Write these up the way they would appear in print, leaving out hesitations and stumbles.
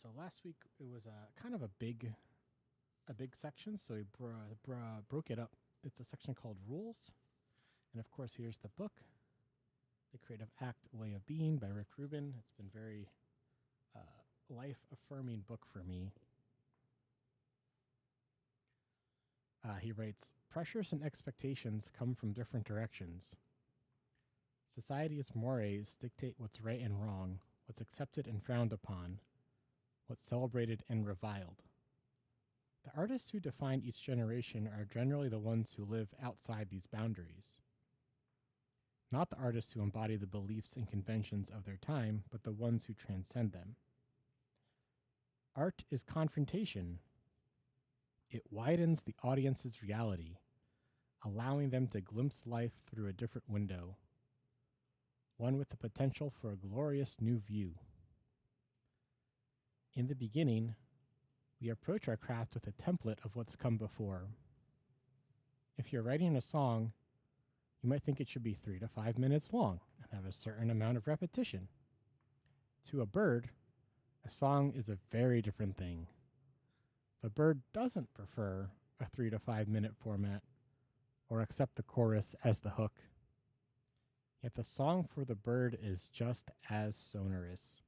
So last week it was kind of a big section, so we broke it up. It's a section called Rules, and of course here's the book, The Creative Act: Way of Being by Rick Rubin. It's been very life-affirming book for me. He writes, pressures and expectations come from different directions. Society's mores dictate what's right and wrong, what's accepted and frowned upon, what's celebrated and reviled. The artists who define each generation are generally the ones who live outside these boundaries. Not the artists who embody the beliefs and conventions of their time, but the ones who transcend them. Art is confrontation. It widens the audience's reality, allowing them to glimpse life through a different window, one with the potential for a glorious new view. In the beginning, we approach our craft with a template of what's come before. If you're writing a song, you might think it should be 3 to 5 minutes long and have a certain amount of repetition. To a bird, a song is a very different thing. The bird doesn't prefer a 3 to 5 minute format or accept the chorus as the hook. Yet the song for the bird is just as sonorous.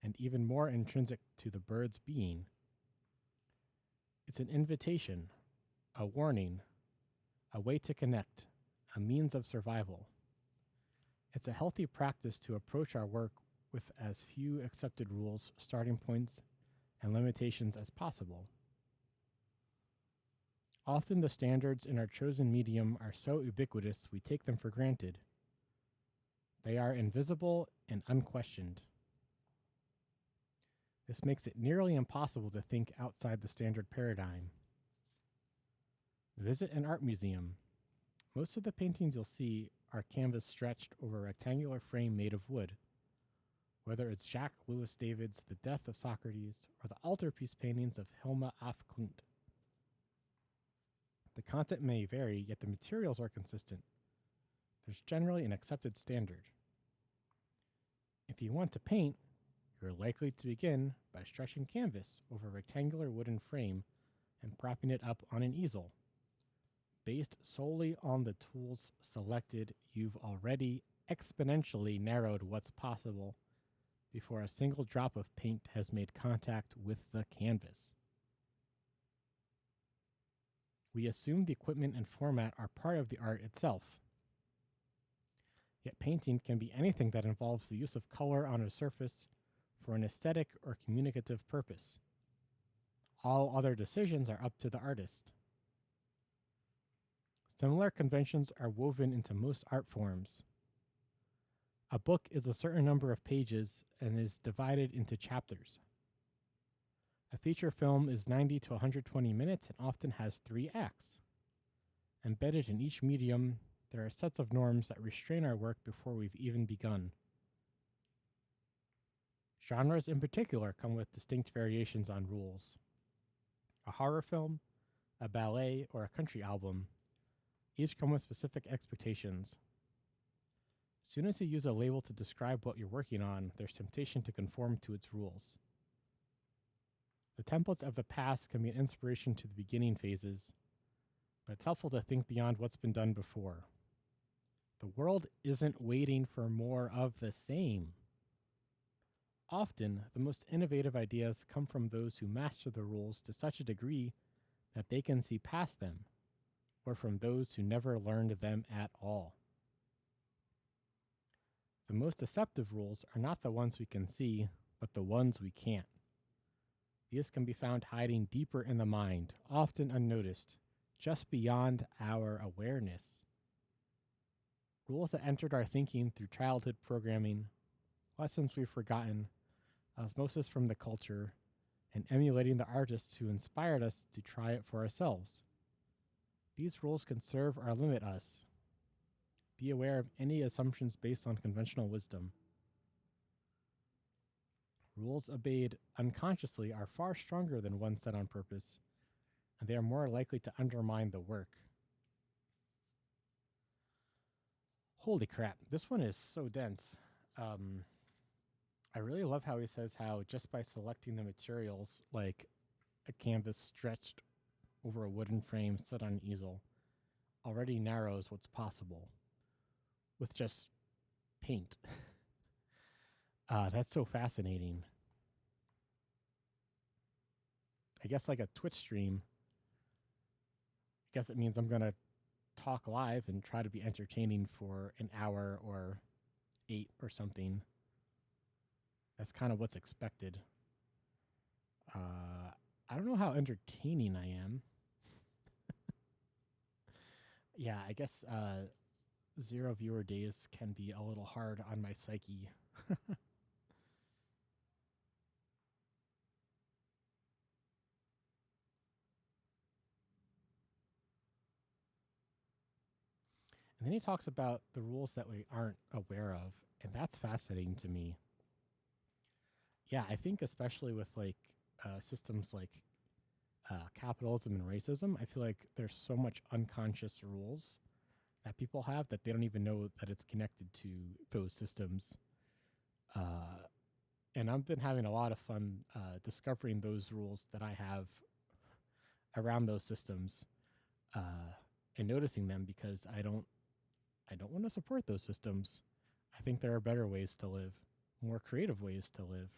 And even more intrinsic to the bird's being. It's an invitation, a warning, a way to connect, a means of survival. It's a healthy practice to approach our work with as few accepted rules, starting points, and limitations as possible. Often the standards in our chosen medium are so ubiquitous we take them for granted. They are invisible and unquestioned. This makes it nearly impossible to think outside the standard paradigm. Visit an art museum. Most of the paintings you'll see are canvas stretched over a rectangular frame made of wood. Whether it's Jacques Louis David's The Death of Socrates or the altarpiece paintings of Hilma af Klint. The content may vary, yet the materials are consistent. There's generally an accepted standard. If you want to paint, you're likely to begin by stretching canvas over a rectangular wooden frame and propping it up on an easel. Based solely on the tools selected, you've already exponentially narrowed what's possible before a single drop of paint has made contact with the canvas. We assume the equipment and format are part of the art itself. Yet painting can be anything that involves the use of color on a surface for an aesthetic or communicative purpose. All other decisions are up to the artist. Similar conventions are woven into most art forms. A book is a certain number of pages and is divided into chapters. A feature film is 90 to 120 minutes and often has 3 acts. Embedded in each medium, there are sets of norms that restrain our work before we've even begun. Genres in particular come with distinct variations on rules. A horror film, a ballet, or a country album each come with specific expectations. As soon as you use a label to describe what you're working on, there's temptation to conform to its rules. The templates of the past can be an inspiration to the beginning phases, but it's helpful to think beyond what's been done before. The world isn't waiting for more of the same. Often, the most innovative ideas come from those who master the rules to such a degree that they can see past them, or from those who never learned them at all. The most deceptive rules are not the ones we can see, but the ones we can't. These can be found hiding deeper in the mind, often unnoticed, just beyond our awareness. Rules that entered our thinking through childhood programming, lessons we've forgotten, osmosis from the culture, and emulating the artists who inspired us to try it for ourselves. These rules can serve or limit us. Be aware of any assumptions based on conventional wisdom. Rules obeyed unconsciously are far stronger than ones set on purpose, and they are more likely to undermine the work. Holy crap, this one is so dense. I really love how he says how just by selecting the materials, like a canvas stretched over a wooden frame set on an easel, already narrows what's possible with just paint. That's so fascinating. I guess like a Twitch stream, I guess it means I'm going to talk live and try to be entertaining for an hour or 8 or something. That's kind of what's expected. I don't know how entertaining I am. Yeah, I guess 0 viewer days can be a little hard on my psyche. And then he talks about the rules that we aren't aware of, and that's fascinating to me. Yeah, I think especially with like systems like capitalism and racism, I feel like there's so much unconscious rules that people have that they don't even know that it's connected to those systems. And I've been having a lot of fun discovering those rules that I have around those systems and noticing them because I don't want to support those systems. I think there are better ways to live, more creative ways to live.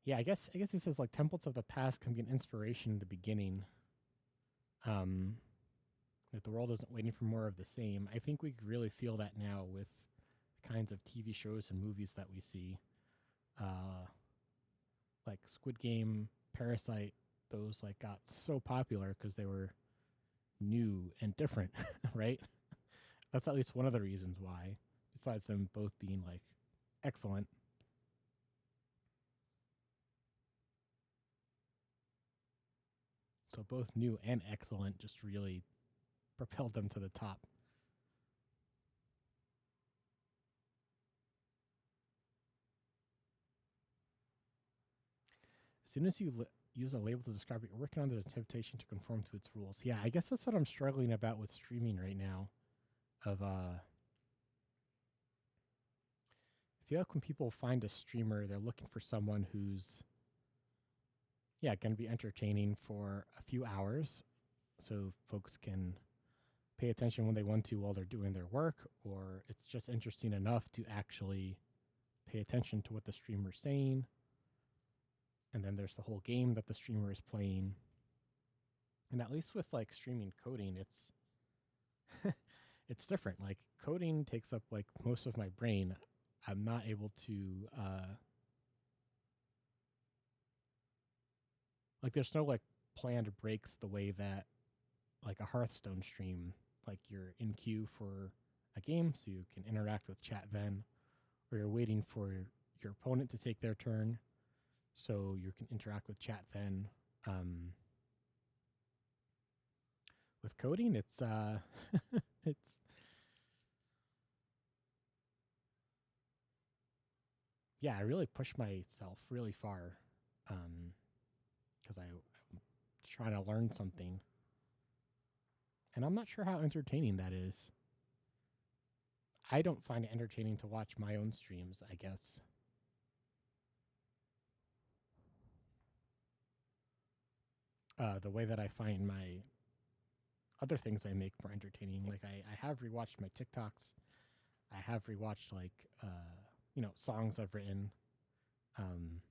Yeah, I guess he says like templates of the past can be an inspiration in the beginning. That the world isn't waiting for more of the same. I think we really feel that now with the kinds of TV shows and movies that we see. Like Squid Game, Parasite, those like got so popular because they were new and different, right? That's at least one of the reasons why, besides them both being like excellent. So both new and excellent just really propelled them to the top. As soon as you use a label to describe it, you're working on the temptation to conform to its rules. Yeah, I guess that's what I'm struggling about with streaming right now. Of I feel like when people find a streamer, they're looking for someone who's going to be entertaining for a few hours, so folks can pay attention when they want to while they're doing their work, or it's just interesting enough to actually pay attention to what the streamer's saying. And then there's the whole game that the streamer is playing. And at least with like streaming coding, it's it's different. Like coding takes up like most of my brain. I'm not able to like there's no like planned breaks the way that like a Hearthstone stream, like you're in queue for a game so you can interact with chat then, or you're waiting for your opponent to take their turn so you can interact with chat then. With coding, it's it's yeah, I really push myself really far because I'm trying to learn something, and I'm not sure how entertaining that is. I don't find it entertaining to watch my own streams, I guess. The way that I find my other things I make more entertaining, like I have rewatched my TikToks. I have rewatched like songs I've written. Um,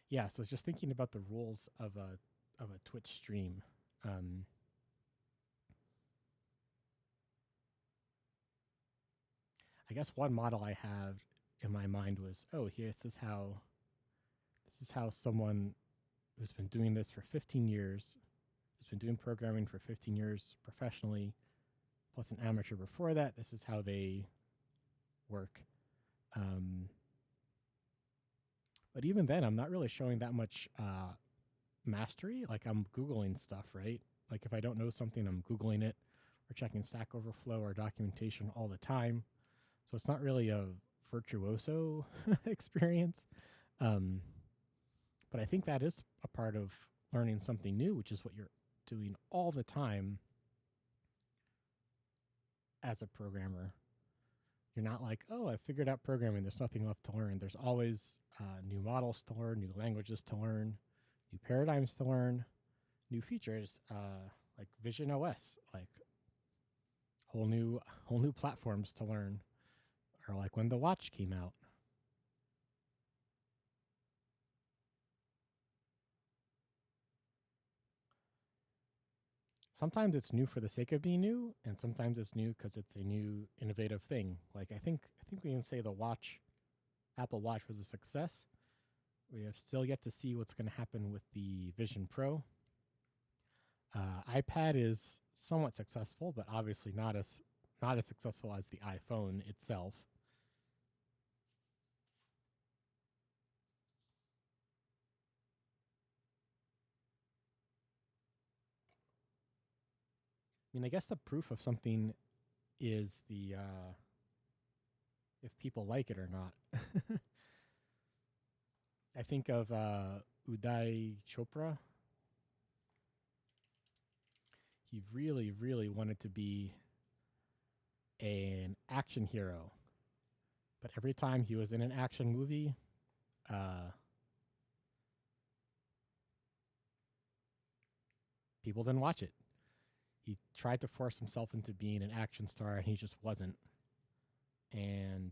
yeah, so just thinking about the rules of a Twitch stream. Um, I guess one model I have in my mind was, oh, this is how someone who's been doing this for 15 years, who's been doing programming for 15 years professionally, plus an amateur before that, this is how they work. But even then, I'm not really showing that much mastery. Like I'm Googling stuff, right? Like if I don't know something, I'm Googling it or checking Stack Overflow or documentation all the time. So it's not really a virtuoso experience. Um, but I think that is a part of learning something new, which is what you're doing all the time as a programmer. You're not like, oh, I figured out programming. There's nothing left to learn. There's always new models to learn, new languages to learn, new paradigms to learn, new features like Vision OS, like whole new platforms to learn, or like when the watch came out. Sometimes it's new for the sake of being new, and sometimes it's new because it's a new innovative thing. Like I think we can say the Apple Watch was a success. We have still yet to see what's going to happen with the Vision Pro. iPad is somewhat successful, but obviously not as successful as the iPhone itself. I mean, I guess the proof of something is the if people like it or not. I think of Uday Chopra. He really, really wanted to be an action hero, but every time he was in an action movie, people didn't watch it. He tried to force himself into being an action star, and he just wasn't. And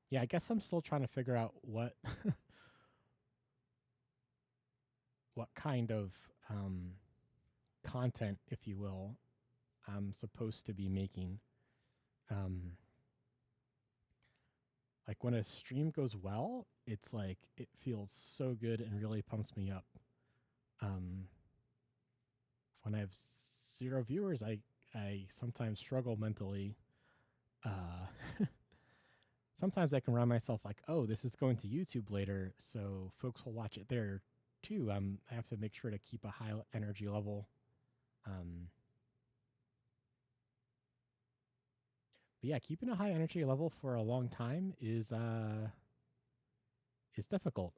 yeah, I guess I'm still trying to figure out what what kind of content, if you will, I'm supposed to be making. Um, like when a stream goes well, it's like it feels so good and really pumps me up. Um, when I have 0 viewers, I sometimes struggle mentally. Sometimes I can remind myself like, oh, this is going to YouTube later, so folks will watch it there too. I have to make sure to keep a high energy level. But yeah, keeping a high energy level for a long time is difficult.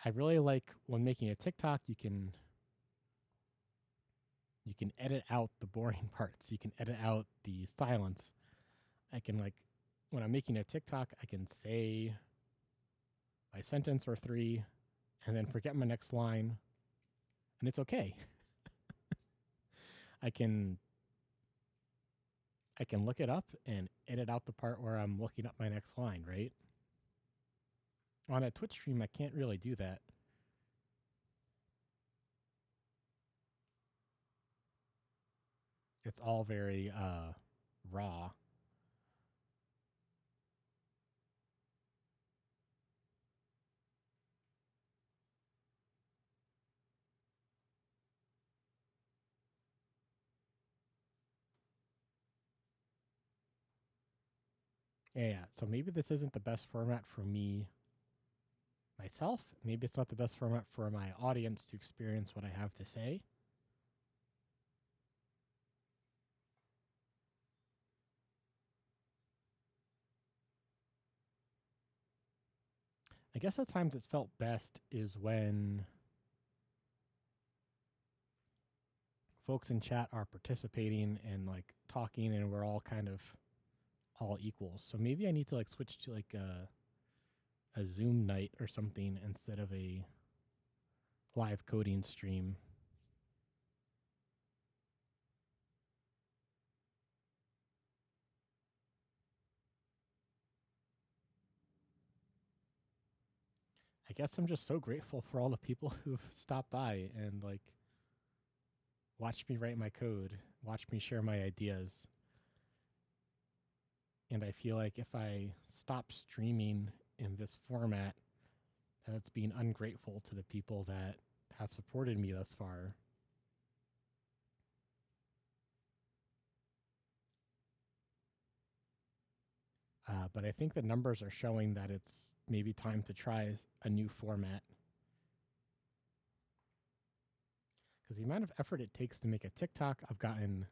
I really like when making a TikTok, you can edit out the boring parts. You can edit out the silence. I can like when I'm making a TikTok, I can say my sentence or 3 and then forget my next line, and it's okay. I can look it up and edit out the part where I'm looking up my next line, right? On a Twitch stream, I can't really do that. It's all very raw. Yeah, so maybe this isn't the best format for me myself. Maybe it's not the best format for my audience to experience what I have to say. I guess at times it's felt best is when folks in chat are participating and like talking and we're all kind of all equals. So maybe I need to like switch to like a Zoom night or something instead of a live coding stream. I guess I'm just so grateful for all the people who've stopped by and like watched me write my code, watched me share my ideas. And I feel like if I stop streaming in this format, then it's being ungrateful to the people that have supported me thus far. but I think the numbers are showing that it's maybe time to try a new format. Because the amount of effort it takes to make a TikTok, I've gotten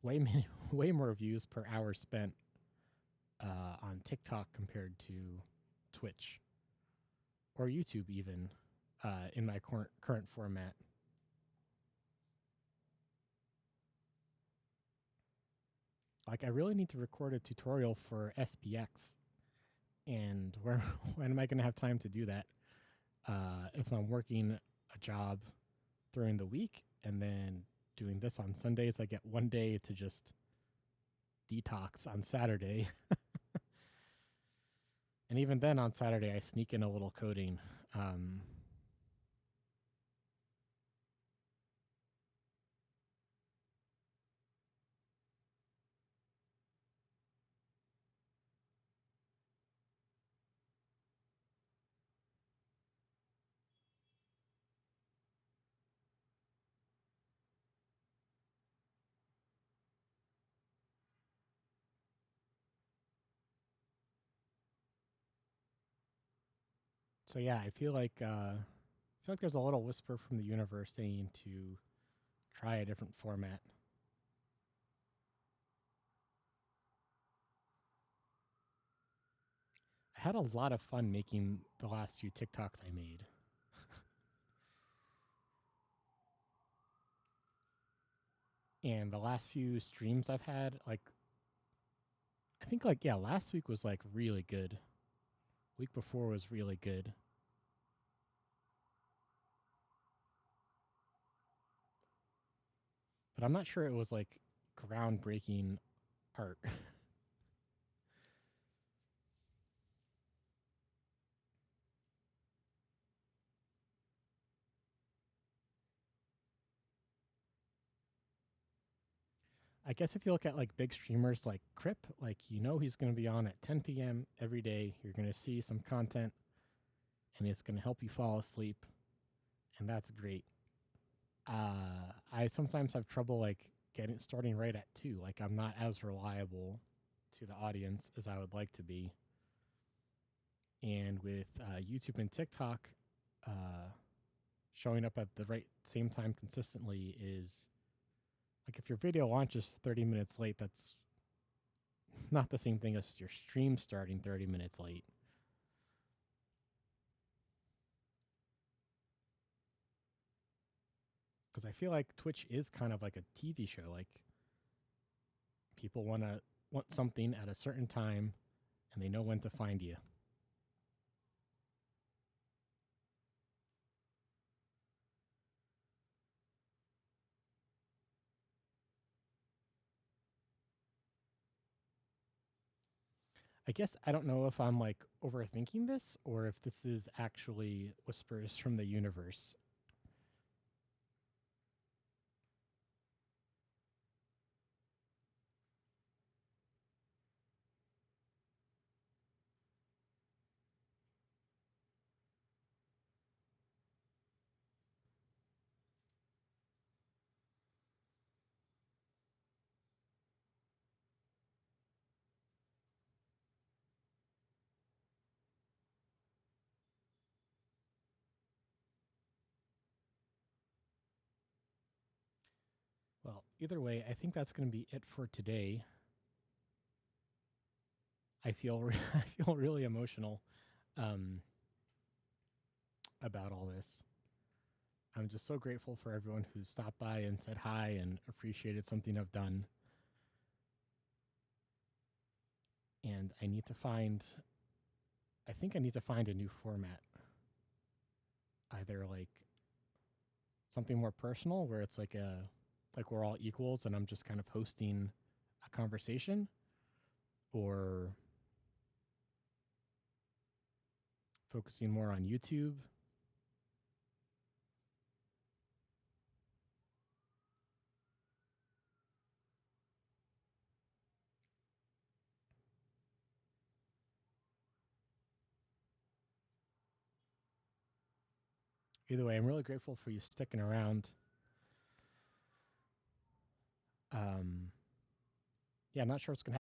way more views per hour spent on TikTok compared to Twitch or YouTube even in my current format. Like, I really need to record a tutorial for SPX, and when am I going to have time to do that? If I'm working a job during the week and then doing this on Sundays, I get one day to just detox on Saturday. And even then on Saturday, I sneak in a little coding. So yeah, I feel like there's a little whisper from the universe saying to try a different format. I had a lot of fun making the last few TikToks I made. And the last few streams I've had, like, I think, like, yeah, last week was, like, really good. Week before was really good. But I'm not sure it was, like, groundbreaking art. I guess if you look at, like, big streamers like Crip, like, you know he's going to be on at 10 p.m. every day. You're going to see some content, and it's going to help you fall asleep, and that's great. I sometimes have trouble, like, starting right at 2. Like, I'm not as reliable to the audience as I would like to be. And with YouTube and TikTok, showing up at the same time consistently is, like, if your video launches 30 minutes late, that's not the same thing as your stream starting 30 minutes late. Because I feel like Twitch is kind of like a TV show. Like, people want something at a certain time, and they know when to find you. I guess I don't know if I'm, like, overthinking this or if this is actually whispers from the universe. Well, either way, I think that's going to be it for today. I feel I feel really emotional about all this. I'm just so grateful for everyone who stopped by and said hi and appreciated something I've done. And I think I need to find a new format. Either, like, something more personal where it's like we're all equals and I'm just kind of hosting a conversation, or focusing more on YouTube. Either way, I'm really grateful for you sticking around. Yeah, I'm not sure what's going to happen